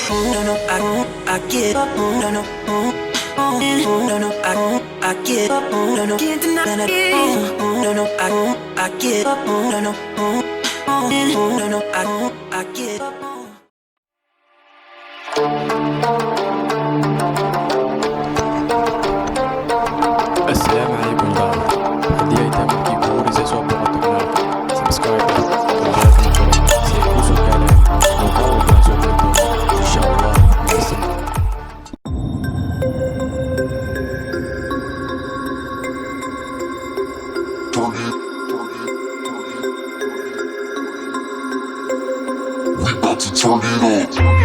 No, no, I get up. No, no, no, no, I get up. No, no, can't deny it. No, no, I get up. No, no, no, no, I get up. Assalaamu calaykum daawada haddii ay tahay markii ugu horeysay soo booqato kanaalka subscribe dalbaadna furo si ay kuu soo gaaraan muuqaal walbaan soo geli doono insha allah mahadsan We about to turn it on.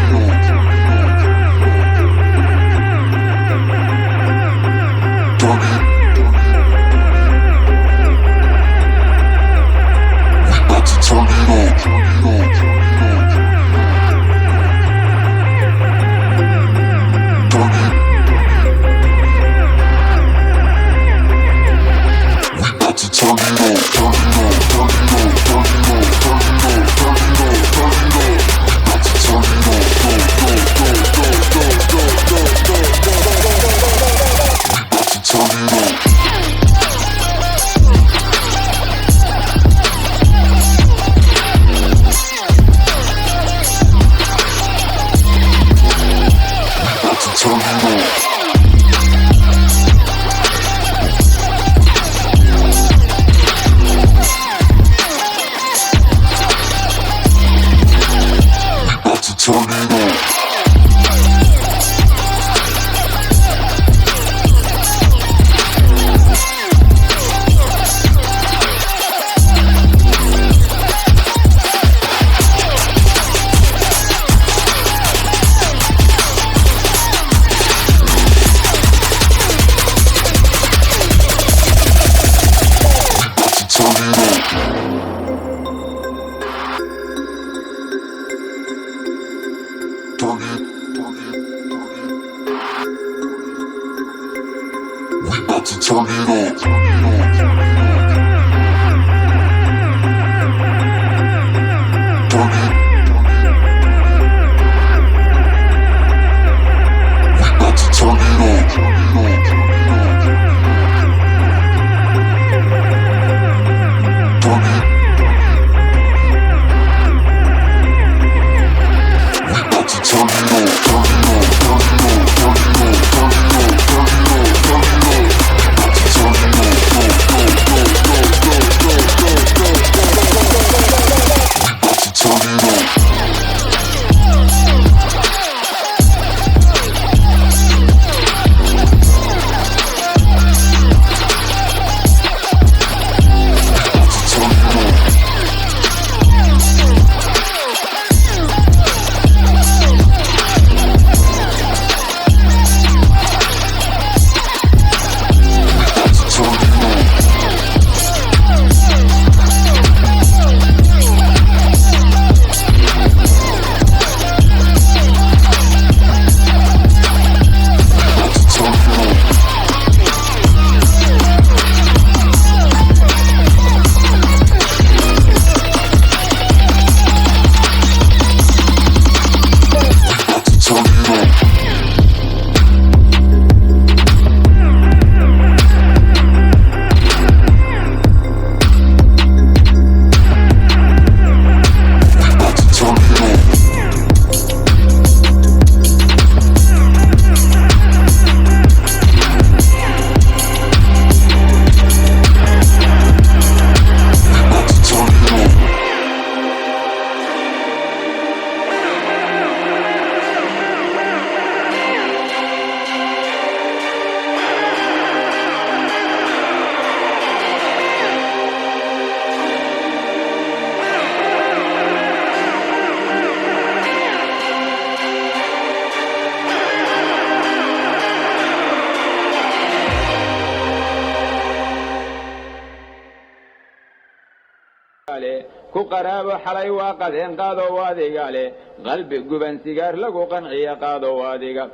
ku qaraabo xalay waa qadeen qaado waadiga leh qalbi guban sigaar lagu qanciya qaado waadiga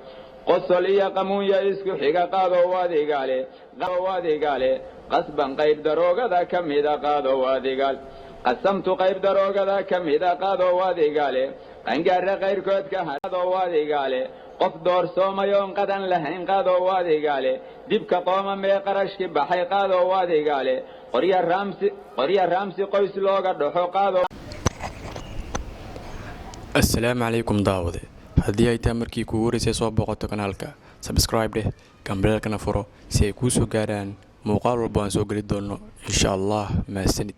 qosol iyo qamuunya isku xiga qaado waadiga leh qasban qayb daroogada kamida qaado waadiga qasamtu qayb daroogada kamida qaado waadiga leh qangaara qayrkood ka hadoo waadigaale qof doorsoomayoon qadan lahayn qaadoo waadigaale dibka qooma mee qarashki baxay qaadoo waadigaale qorya raamsi qoys looga dhaxo qaadoo. assalaamu calaykum daawade haddii ay tahay markii kugu horeysay soo booqato kanaalka subscribe dheh gambaleelkana furo si ay kuu soo gaaraan muuqaal walba aan soo geli doono insha allah mahadsanid.